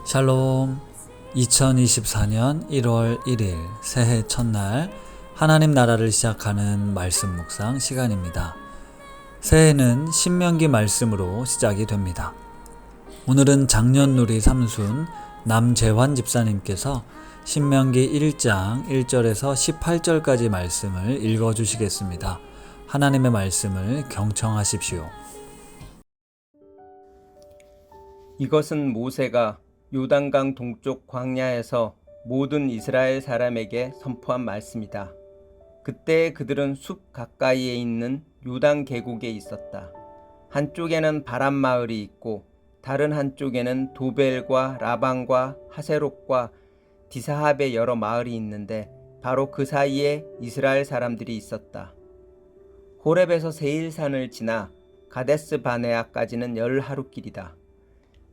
샬롬. 2024년 1월 1일 새해 첫날 하나님 나라를 시작하는 말씀 묵상 시간입니다. 새해는 신명기 말씀으로 시작이 됩니다. 오늘은 작년누리 삼순 남재환 집사님께서 신명기 1장 1절에서 18절까지 말씀을 읽어주시겠습니다. 하나님의 말씀을 경청하십시오. 이것은 모세가 요단강 동쪽 광야에서 모든 이스라엘 사람에게 선포한 말씀이다. 그때 그들은 숲 가까이에 있는 요단 계곡에 있었다. 한쪽에는 바람 마을이 있고 다른 한쪽에는 도벨과 라방과 하세롯과 디사합의 여러 마을이 있는데 바로 그 사이에 이스라엘 사람들이 있었다. 호렙에서 세일산을 지나 가데스 바네아까지는 10하루 길이다.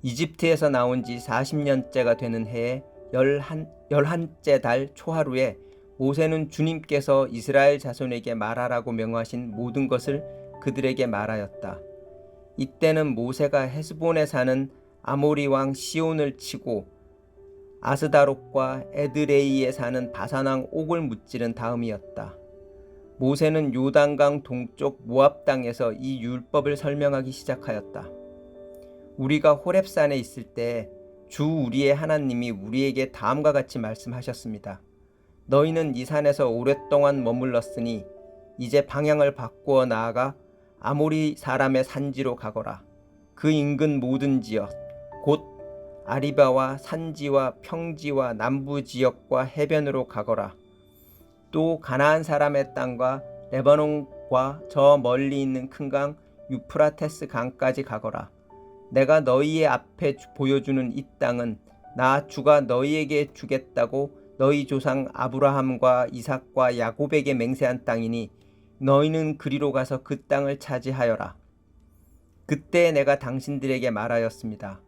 이집트에서 나온 지 40년째가 되는 해에 11째 달 초하루에 모세는 주님께서 이스라엘 자손에게 말하라고 명하신 모든 것을 그들에게 말하였다. 이때는 모세가 헤스본에 사는 아모리 왕 시온을 치고 아스다롯과 에드레이에 사는 바산 왕 옥을 무찌른 다음이었다. 모세는 요단강 동쪽 모압 땅에서 이 율법을 설명하기 시작하였다. 우리가 호렙산에 있을 때 주 우리의 하나님이 우리에게 다음과 같이 말씀하셨습니다. 너희는 이 산에서 오랫동안 머물렀으니 이제 방향을 바꾸어 나아가 아모리 사람의 산지로 가거라. 그 인근 모든 지역 곧 아리바와 산지와 평지와 남부 지역과 해변으로 가거라. 또 가나안 사람의 땅과 레바논과 저 멀리 있는 큰 강 유프라테스 강까지 가거라. 내가 너희의 앞에 보여주는 이 땅은 나 주가 너희에게 주겠다고 너희 조상 아브라함과 이삭과 야곱에게 맹세한 땅이니 너희는 그리로 가서 그 땅을 차지하여라. 그때 내가 당신들에게 말하였습니다.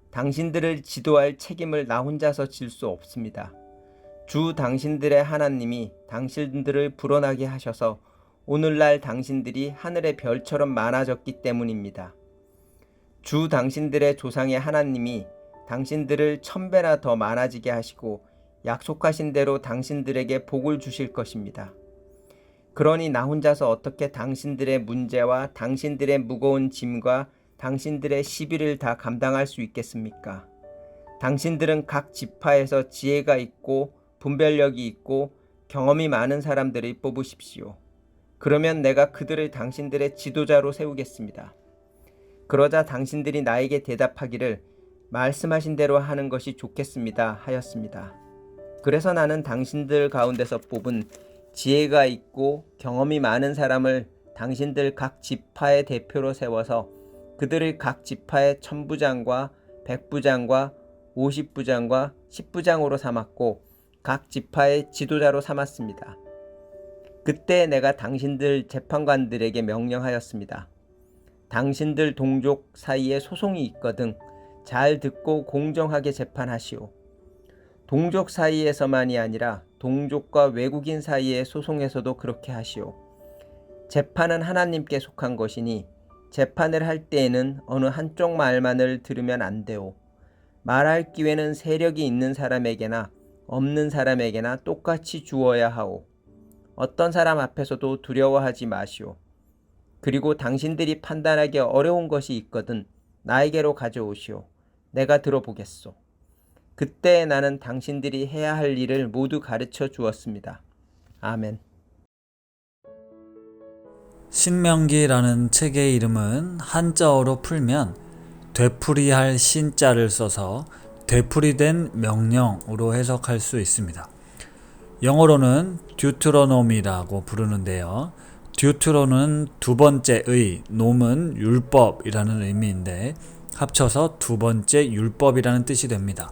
당신들을 지도할 책임을 나 혼자서 질 수 없습니다. 주 당신들의 하나님이 당신들을 불어나게 하셔서 오늘날 당신들이 하늘의 별처럼 많아졌기 때문입니다. 주 당신들의 조상의 하나님이 당신들을 1000배나 더 많아지게 하시고 약속하신 대로 당신들에게 복을 주실 것입니다. 그러니 나 혼자서 어떻게 당신들의 문제와 당신들의 무거운 짐과 당신들의 시비를 다 감당할 수 있겠습니까? 당신들은 각 지파에서 지혜가 있고 분별력이 있고 경험이 많은 사람들을 뽑으십시오. 그러면 내가 그들을 당신들의 지도자로 세우겠습니다. 그러자 당신들이 나에게 대답하기를 말씀하신 대로 하는 것이 좋겠습니다 하였습니다. 그래서 나는 당신들 가운데서 뽑은 지혜가 있고 경험이 많은 사람을 당신들 각 지파의 대표로 세워서 그들을 각 지파의 1000부장과 100부장과 50부장과 10부장으로 삼았고 각 지파의 지도자로 삼았습니다. 그때 내가 당신들 재판관들에게 명령하였습니다. 당신들 동족 사이에 소송이 있거든 잘 듣고 공정하게 재판하시오. 동족 사이에서만이 아니라 동족과 외국인 사이의 소송에서도 그렇게 하시오. 재판은 하나님께 속한 것이니 재판을 할 때에는 어느 한쪽 말만을 들으면 안 되오. 말할 기회는 세력이 있는 사람에게나 없는 사람에게나 똑같이 주어야 하오. 어떤 사람 앞에서도 두려워하지 마시오. 그리고 당신들이 판단하기 어려운 것이 있거든 나에게로 가져오시오. 내가 들어보겠소. 그때 나는 당신들이 해야 할 일을 모두 가르쳐 주었습니다. 아멘. 신명기라는 책의 이름은 한자어로 풀면 되풀이할 신자를 써서 되풀이된 명령으로 해석할 수 있습니다. 영어로는 듀트로노미라고 부르는데요. 듀트로는 두 번째의, 놈은 율법이라는 의미인데 합쳐서 두 번째 율법이라는 뜻이 됩니다.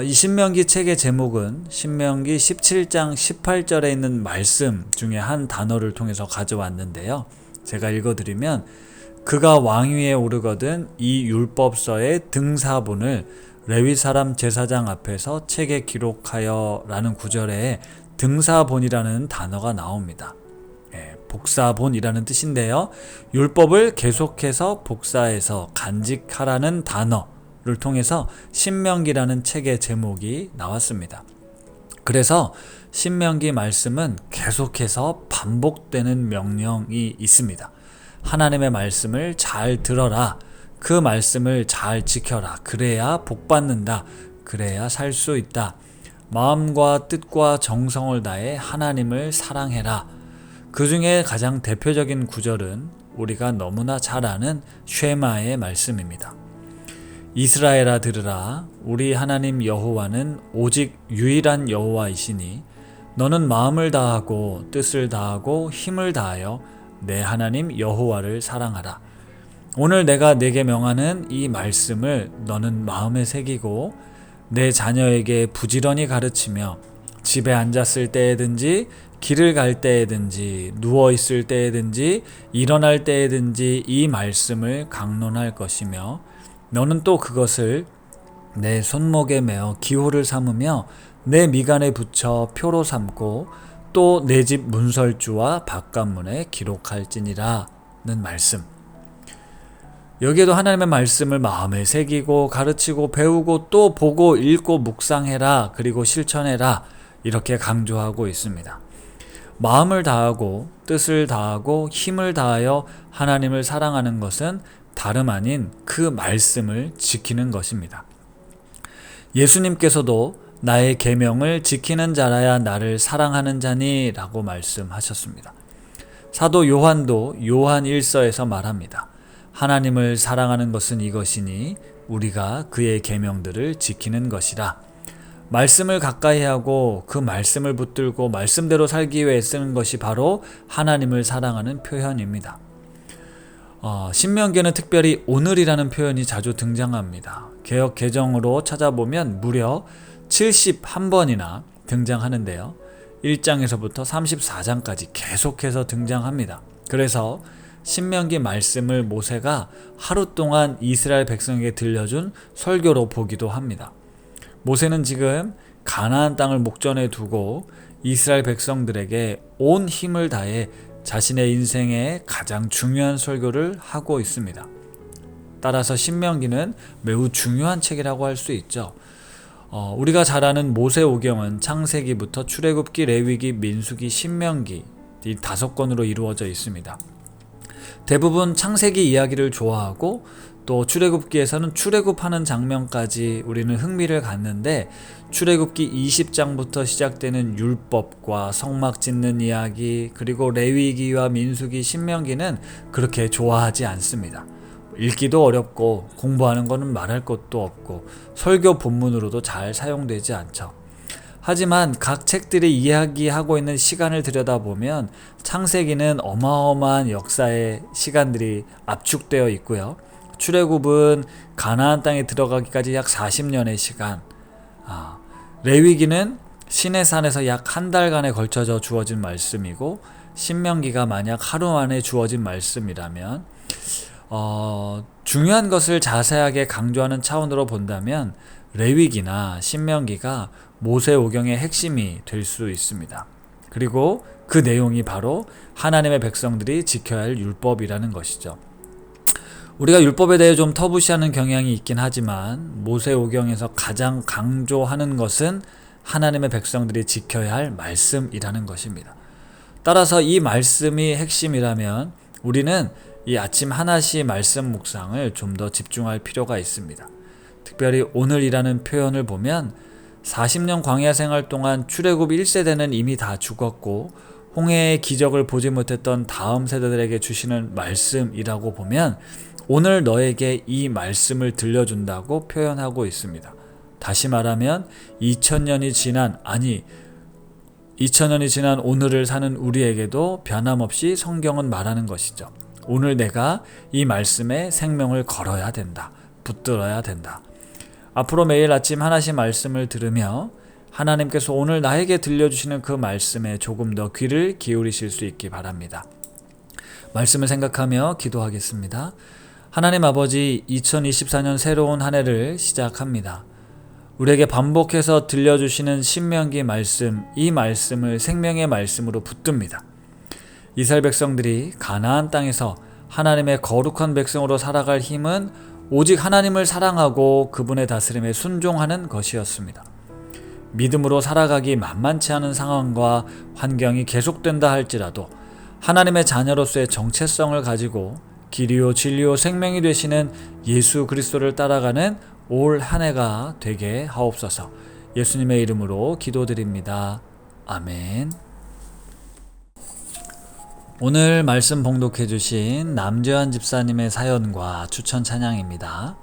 이 신명기 책의 제목은 신명기 17장 18절에 있는 말씀 중에 한 단어를 통해서 가져왔는데요. 제가 읽어드리면 그가 왕위에 오르거든 이 율법서의 등사본을 레위 사람 제사장 앞에서 책에 기록하여 라는 구절에 등사본이라는 단어가 나옵니다. 복사본이라는 뜻인데요. 율법을 계속해서 복사해서 간직하라는 단어, 통해서 신명기라는 책의 제목이 나왔습니다. 그래서 신명기 말씀은 계속해서 반복되는 명령이 있습니다. 하나님의 말씀을 잘 들어라. 그 말씀을 잘 지켜라. 그래야 복받는다. 그래야 살 수 있다. 마음과 뜻과 정성을 다해 하나님을 사랑해라. 그 중에 가장 대표적인 구절은 우리가 너무나 잘 아는 쉐마의 말씀입니다. 이스라엘아 들으라. 우리 하나님 여호와는 오직 유일한 여호와이시니 너는 마음을 다하고 뜻을 다하고 힘을 다하여 내 하나님 여호와를 사랑하라. 오늘 내가 네게 명하는 이 말씀을 너는 마음에 새기고 내 자녀에게 부지런히 가르치며 집에 앉았을 때에든지 길을 갈 때에든지 누워있을 때에든지 일어날 때에든지 이 말씀을 강론할 것이며 너는 또 그것을 내 손목에 매어 기호를 삼으며 내 미간에 붙여 표로 삼고 또 내 집 문설주와 바깥문에 기록할지니라는 말씀. 여기에도 하나님의 말씀을 마음에 새기고 가르치고 배우고 또 보고 읽고 묵상해라. 그리고 실천해라. 이렇게 강조하고 있습니다. 마음을 다하고 뜻을 다하고 힘을 다하여 하나님을 사랑하는 것은 다름 아닌 그 말씀을 지키는 것입니다. 예수님께서도 나의 계명을 지키는 자라야 나를 사랑하는 자니 라고 말씀하셨습니다. 사도 요한도 요한 1서에서 말합니다. 하나님을 사랑하는 것은 이것이니 우리가 그의 계명들을 지키는 것이라. 말씀을 가까이 하고 그 말씀을 붙들고 말씀대로 살기 위해 쓰는 것이 바로 하나님을 사랑하는 표현입니다. 신명기에는 특별히 오늘이라는 표현이 자주 등장합니다. 개역 개정으로 찾아보면 무려 71번이나 등장하는데요. 1장에서부터 34장까지 계속해서 등장합니다. 그래서 신명기 말씀을 모세가 하루 동안 이스라엘 백성에게 들려준 설교로 보기도 합니다. 모세는 지금 가나안 땅을 목전에 두고 이스라엘 백성들에게 온 힘을 다해 자신의 인생의 가장 중요한 설교를 하고 있습니다. 따라서 신명기는 매우 중요한 책이라고 할 수 있죠. 우리가 잘 아는 모세오경은 창세기부터 출애굽기, 레위기, 민수기, 신명기 이 5권으로 이루어져 있습니다. 대부분 창세기 이야기를 좋아하고 또 출애굽기에서는 출애굽하는 장면까지 우리는 흥미를 갖는데 출애굽기 20장부터 시작되는 율법과 성막 짓는 이야기 그리고 레위기와 민수기, 신명기는 그렇게 좋아하지 않습니다. 읽기도 어렵고 공부하는 것은 말할 것도 없고 설교 본문으로도 잘 사용되지 않죠. 하지만 각 책들이 이야기하고 있는 시간을 들여다보면 창세기는 어마어마한 역사의 시간들이 압축되어 있고요. 출애굽은 가나안 땅에 들어가기까지 약 40년의 시간, 레위기는 시내산에서 약 한 달간에 걸쳐져 주어진 말씀이고 신명기가 만약 하루 만에 주어진 말씀이라면 중요한 것을 자세하게 강조하는 차원으로 본다면 레위기나 신명기가 모세오경의 핵심이 될 수 있습니다. 그리고 그 내용이 바로 하나님의 백성들이 지켜야 할 율법이라는 것이죠. 우리가 율법에 대해 좀 터부시하는 경향이 있긴 하지만 모세오경에서 가장 강조하는 것은 하나님의 백성들이 지켜야 할 말씀이라는 것입니다. 따라서 이 말씀이 핵심이라면 우리는 이 아침 하나씩 말씀 묵상을 좀 더 집중할 필요가 있습니다. 특별히 오늘이라는 표현을 보면 40년 광야 생활 동안 출애굽 1세대는 이미 다 죽었고 홍해의 기적을 보지 못했던 다음 세대들에게 주시는 말씀이라고 보면 오늘 너에게 이 말씀을 들려준다고 표현하고 있습니다. 다시 말하면 2000년이 지난 오늘을 사는 우리에게도 변함없이 성경은 말하는 것이죠. 오늘 내가 이 말씀에 생명을 걸어야 된다. 붙들어야 된다. 앞으로 매일 아침 하나씩 말씀을 들으며 하나님께서 오늘 나에게 들려주시는 그 말씀에 조금 더 귀를 기울이실 수 있기 바랍니다. 말씀을 생각하며 기도하겠습니다. 하나님 아버지, 2024년 새로운 한 해를 시작합니다. 우리에게 반복해서 들려주시는 신명기 말씀, 이 말씀을 생명의 말씀으로 붙듭니다. 이스라엘 백성들이 가나안 땅에서 하나님의 거룩한 백성으로 살아갈 힘은 오직 하나님을 사랑하고 그분의 다스림에 순종하는 것이었습니다. 믿음으로 살아가기 만만치 않은 상황과 환경이 계속된다 할지라도 하나님의 자녀로서의 정체성을 가지고 길이요 진리요 생명이 되시는 예수 그리스도를 따라가는 올 한 해가 되게 하옵소서. 예수님의 이름으로 기도드립니다. 아멘. 오늘 말씀 봉독해 주신 남재환 집사님의 사연과 추천 찬양입니다.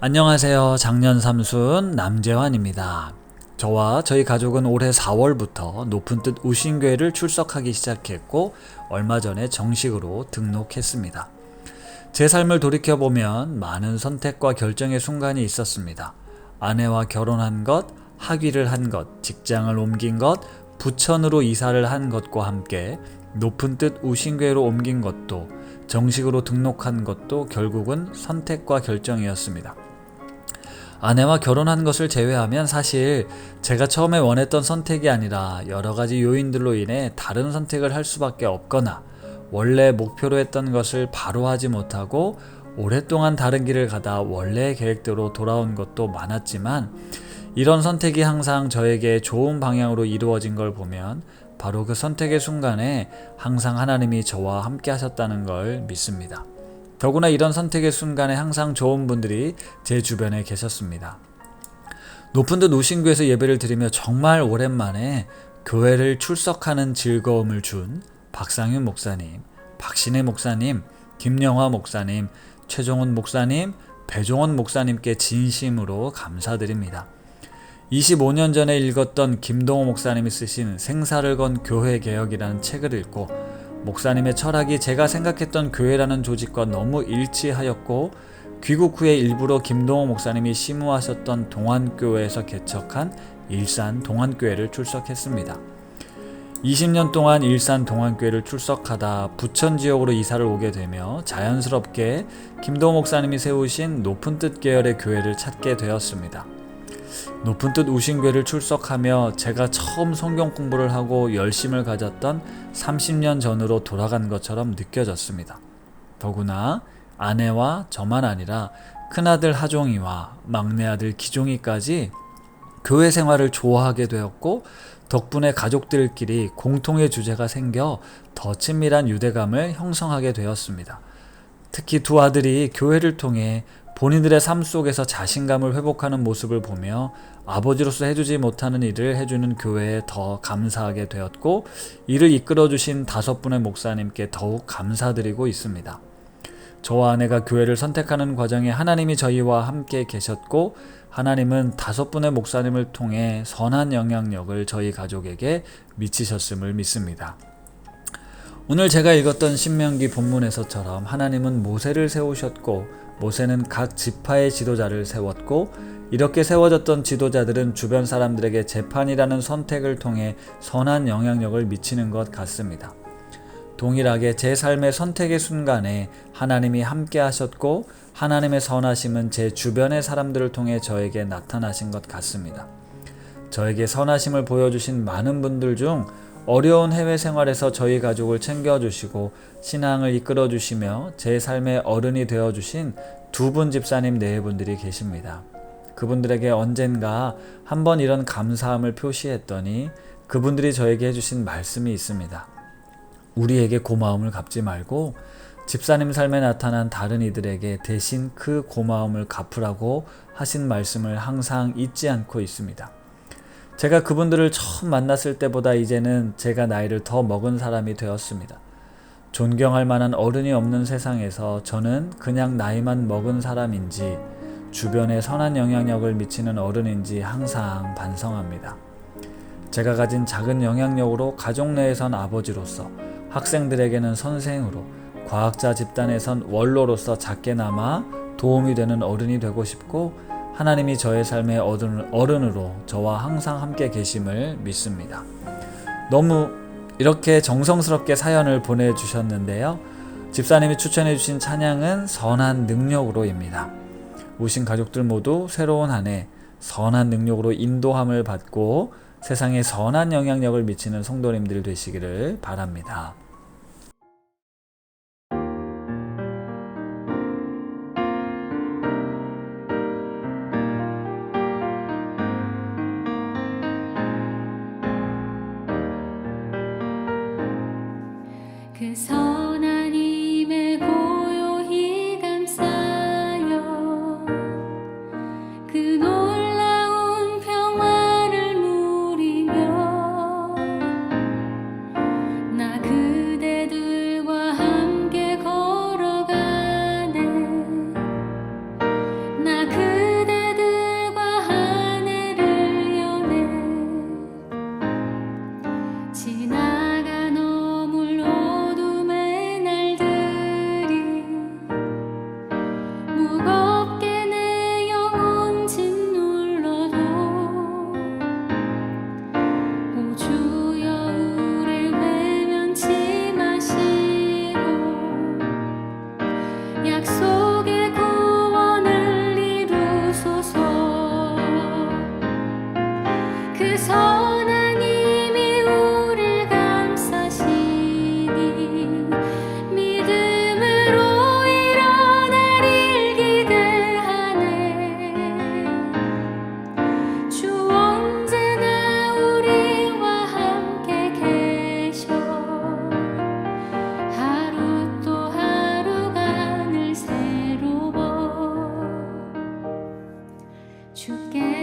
안녕하세요. 장년 삼순 남재환입니다. 저와 저희 가족은 올해 4월부터 높은 뜻 우신교회를 출석하기 시작했고 얼마 전에 정식으로 등록했습니다. 제 삶을 돌이켜보면 많은 선택과 결정의 순간이 있었습니다. 아내와 결혼한 것, 학위를 한 것, 직장을 옮긴 것, 부천으로 이사를 한 것과 함께 높은 뜻 우신교회로 옮긴 것도 정식으로 등록한 것도 결국은 선택과 결정이었습니다. 아내와 결혼한 것을 제외하면 사실 제가 처음에 원했던 선택이 아니라 여러 가지 요인들로 인해 다른 선택을 할 수밖에 없거나 원래 목표로 했던 것을 바로 하지 못하고 오랫동안 다른 길을 가다 원래의 계획대로 돌아온 것도 많았지만 이런 선택이 항상 저에게 좋은 방향으로 이루어진 걸 보면 바로 그 선택의 순간에 항상 하나님이 저와 함께 하셨다는 걸 믿습니다. 더구나 이런 선택의 순간에 항상 좋은 분들이 제 주변에 계셨습니다. 높은 듯 우신교에서 예배를 드리며 정말 오랜만에 교회를 출석하는 즐거움을 준 박상윤 목사님, 박신혜 목사님, 김영화 목사님, 최종훈 목사님, 배종원 목사님께 진심으로 감사드립니다. 25년 전에 읽었던 김동호 목사님이 쓰신 생사를 건 교회 개혁이라는 책을 읽고 목사님의 철학이 제가 생각했던 교회라는 조직과 너무 일치하였고 귀국 후에 일부러 김동호 목사님이 심우하셨던 동안교회에서 개척한 일산 동안교회를 출석했습니다. 20년 동안 일산 동안교회를 출석하다 부천 지역으로 이사를 오게 되며 자연스럽게 김동호 목사님이 세우신 높은 뜻 계열의 교회를 찾게 되었습니다. 높은 뜻 우신교회를 출석하며 제가 처음 성경 공부를 하고 열심을 가졌던 30년 전으로 돌아간 것처럼 느껴졌습니다. 더구나 아내와 저만 아니라 큰아들 하종이와 막내아들 기종이까지 교회 생활을 좋아하게 되었고 덕분에 가족들끼리 공통의 주제가 생겨 더 친밀한 유대감을 형성하게 되었습니다. 특히 두 아들이 교회를 통해 본인들의 삶 속에서 자신감을 회복하는 모습을 보며 아버지로서 해주지 못하는 일을 해주는 교회에 더 감사하게 되었고 이를 이끌어주신 5분의 목사님께 더욱 감사드리고 있습니다. 저와 아내가 교회를 선택하는 과정에 하나님이 저희와 함께 계셨고 하나님은 5분의 목사님을 통해 선한 영향력을 저희 가족에게 미치셨음을 믿습니다. 오늘 제가 읽었던 신명기 본문에서처럼 하나님은 모세를 세우셨고 모세는 각 지파의 지도자를 세웠고 이렇게 세워졌던 지도자들은 주변 사람들에게 재판이라는 선택을 통해 선한 영향력을 미치는 것 같습니다. 동일하게 제 삶의 선택의 순간에 하나님이 함께 하셨고 하나님의 선하심은 제 주변의 사람들을 통해 저에게 나타나신 것 같습니다. 저에게 선하심을 보여주신 많은 분들 중 어려운 해외 생활에서 저희 가족을 챙겨주시고 신앙을 이끌어주시며 제 삶의 어른이 되어주신 2분 집사님 4분들이 계십니다. 그분들에게 언젠가 한번 이런 감사함을 표시했더니 그분들이 저에게 해주신 말씀이 있습니다. 우리에게 고마움을 갚지 말고 집사님 삶에 나타난 다른 이들에게 대신 그 고마움을 갚으라고 하신 말씀을 항상 잊지 않고 있습니다. 제가 그분들을 처음 만났을 때보다 이제는 제가 나이를 더 먹은 사람이 되었습니다. 존경할 만한 어른이 없는 세상에서 저는 그냥 나이만 먹은 사람인지 주변에 선한 영향력을 미치는 어른인지 항상 반성합니다. 제가 가진 작은 영향력으로 가족 내에선 아버지로서, 학생들에게는 선생으로, 과학자 집단에선 원로로서 작게나마 도움이 되는 어른이 되고 싶고 하나님이 저의 삶의 어른으로 저와 항상 함께 계심을 믿습니다. 너무 이렇게 정성스럽게 사연을 보내주셨는데요. 집사님이 추천해 주신 찬양은 선한 능력으로입니다. 우신 가족들 모두 새로운 한 해 선한 능력으로 인도함을 받고 세상에 선한 영향력을 미치는 성도님들 되시기를 바랍니다. 그 선한 힘에 고요히 감싸여 그 놀라운 평화를 누리며 나 그대들과 함께 걸어가네. 나 그대들과 한 해를 여네. 지나가 너물 어둠의 날들이 무겁게 내 영혼 짓눌러도 오 주여 우릴 외면치 마시고 약속의 구원을 이루소서. 그 선한 힘이 우릴 감싸시니 믿음으로 일어나릴 기대하네. 주 언제나 우리와 함께 계셔. 하루 또 하루가 늘 새로워. 주께